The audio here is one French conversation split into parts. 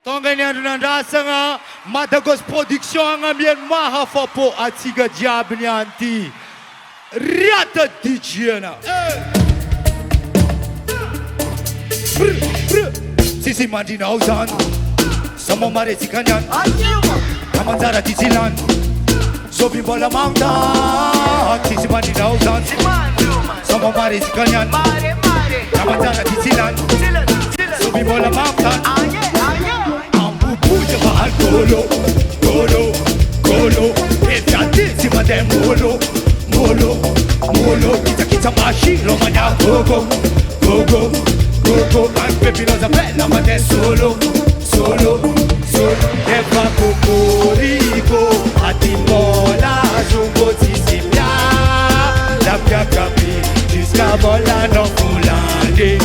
Tonganyandanasanga Madagos production nga mien mahafapo at siga diabnyanti Riata DJ na Sisi Mandina Ozan Sama mare sikanyan Kamanzara Tizilan Sobi Bola Mountain Sisi Mandina Ozan Sama mare sikanyan Kamanzara Tizilan Sobi Bola Mountain Puja mahal golo, golo, golo. Eviate cima de molo, molo, molo. Kita mashi romanya gogo, gogo, gogo. Mas pepinosa bella ma de solo, solo, solo. Eva cocorico, a timola, jumbo Sicilia. La pia capi, jusqu'à vola no fulande.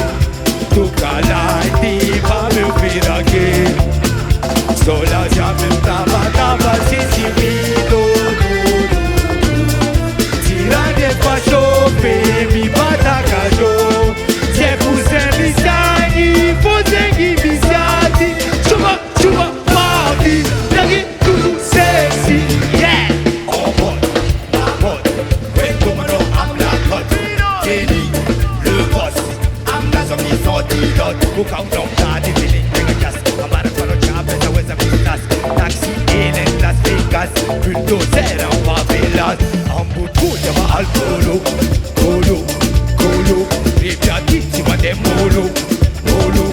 Tu calai va me virage. Sola jamais tava sisi mido Tirane pa chope mi bata kajo Se puse misani Fozengi misati Chupa chupa papi Lagi tudo sexy Yeah Oh boy When tomorrow I'm not hot Kenny le boss I'm not some sorti dot Who count down party feeling Like a gas I'm Taxi in Las Vegas Bulldozer en favelas En bout de bout y'a al colo Colo, colo Et puis à qui tu vas des molo Molo,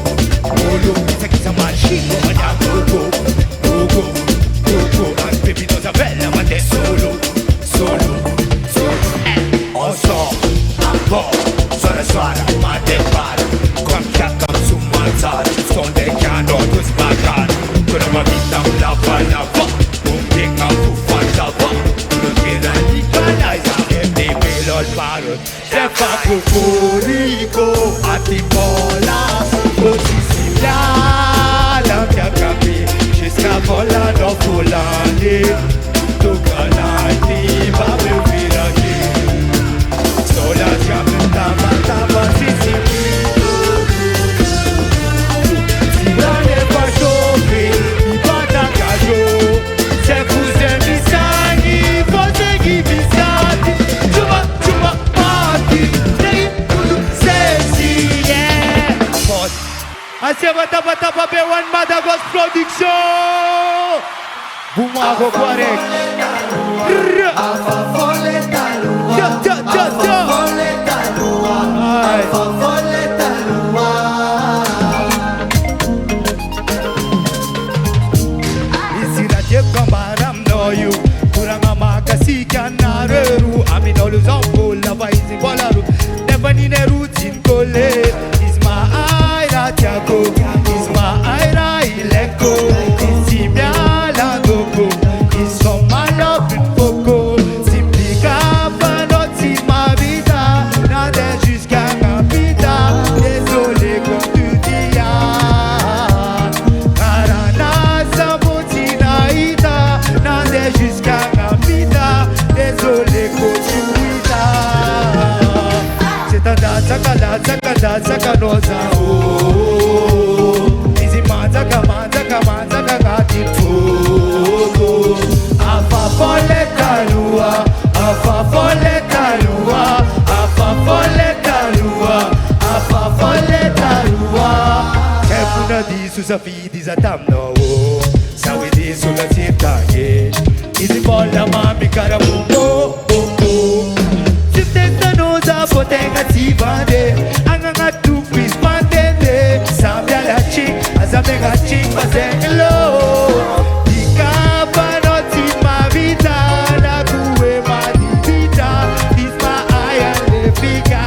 molo C'est qui ça machine On va dire gogo, gogo, gogo Un baby dans sa belle On va dire solo, solo, solo On sort, un bord Sur le soir, on m'a départ Comme quelqu'un sous ma table Sont des canons, tous bagarres Kuna vita mlava Mumkinga kufanta Mungina nikaliza Emni milol parot Sefa kukuriko Atipola Sicilia La mia capi Jusqu'à vola no fulani Tukalati Va me virage Sola chiame Tava Sicilia Tirane pa chope Se puse misani, Fozengi misati Chupa, chupa, party Lagi tudo sexy, yeah Boss Asyama tapa tapa B1 Madagos production Bumago Quarek Afafoleta lua Ja, Afafoleta lua Afafoleta lua Kambaram no you Kuranga makasi kanareru Aminolu zambo la vaizi bolaru Nefani ne rutin kole Isma aira tiago Isma aira ileko Isimya la gogo Isoma love foko Simplika panoti ma vida Nade jusqu'à ma vida Désolé comme tu dis Karana sabotina Nande jusqu'à ma vida Désolé Kochuida C'est un zaka noza Izi manzaka gati fogo Afa fole talua Afa fole talua Afa fole talua Afa fole talua Kepuna di susafi di zatamno Sawidi sulla cittadie Isi bolla mami carabungo Si testa nosa potenga si vade Anganga tu fis pandende Sambia la ching Azamega ching Bazengelo Di capa noti ma vita La cue ma di vita Isma aya le figa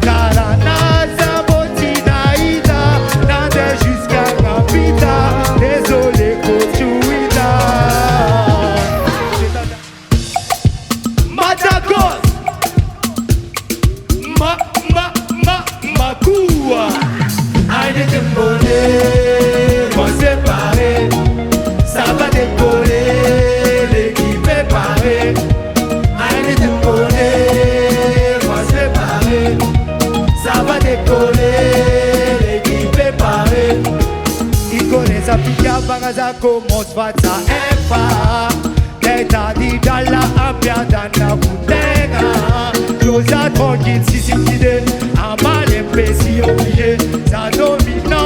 Karana sabotina ida Nande jusqu'à ma vita Désolé Kochuida como sfața efa Teta di dalla abbia danna putenga Cosa tranquille si si chiede A male pesi obligé Ça domine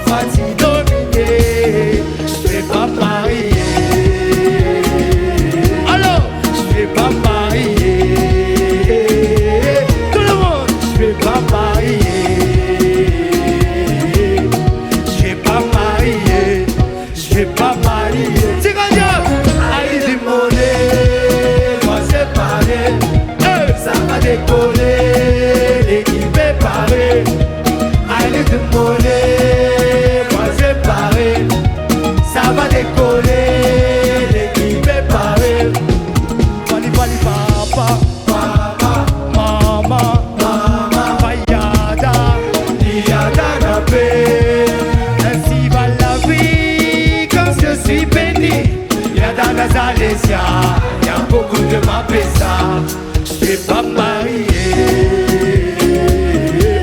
Fati dominé Je vais pas marier Alors je vais pas marier Tout le monde je vais pas marier Je vais pas marier Je vais pas marier C'est quoi dire Allez du monnaie Moi c'est pareil Ça va décoller L'équipe est parée Allez du monnaie Moi c'est pareil Ça va décoller L'équipe est parée Fali fali papa Papa Mama Mama Fayada Liada Napé Ainsi va la vie Quand je suis béni Yada Nazalésia Y'a beaucoup de ma pesa Je vais pas marier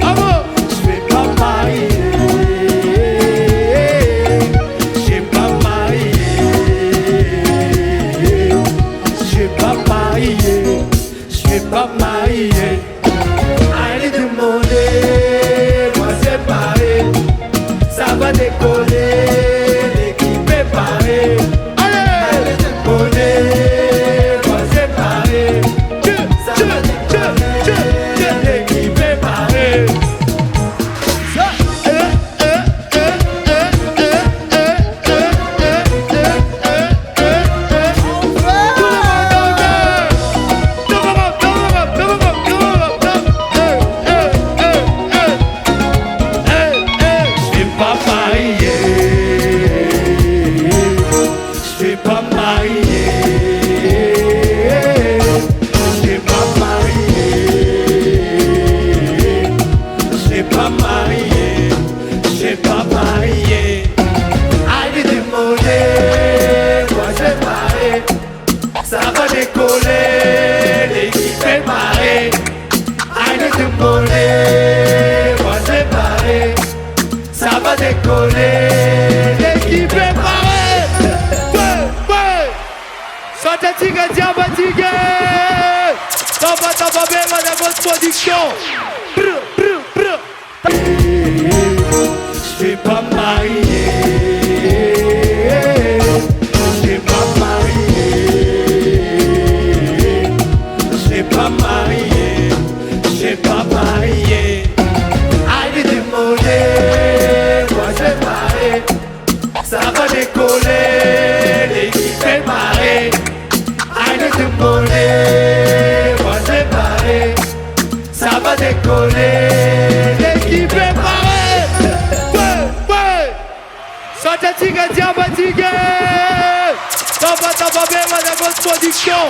Ah bon Je vais pas marier Je vais pas marier Je vais pas marier Je vais pas marier Allez demander Moi c'est pareil Ça va décoller L'équipe est parée Allez demander Moi c'est pareil Ça va décoller L'équipe est parée Je vais pas marier Je vais pas marier Je vais pas marier Je vais pas marier Je vais pas marier Allez demander Moi je vais marier Ça va décoller L'équipe est parée Allez demander Moi je vais marier Ça va décoller L'équipe est parée Ouais Santatique diabatique Taba bema la bonne production Je vais pas marier Je vais pas marier Je vais pas marier Je vais pas marier Allez demander Moi je vais marier Ça va décoller L'équipe est parée Allez demander Moi je vais marier Ça va décoller L'équipe est parée Ouais Santatique diabatique Taba bema la bonne production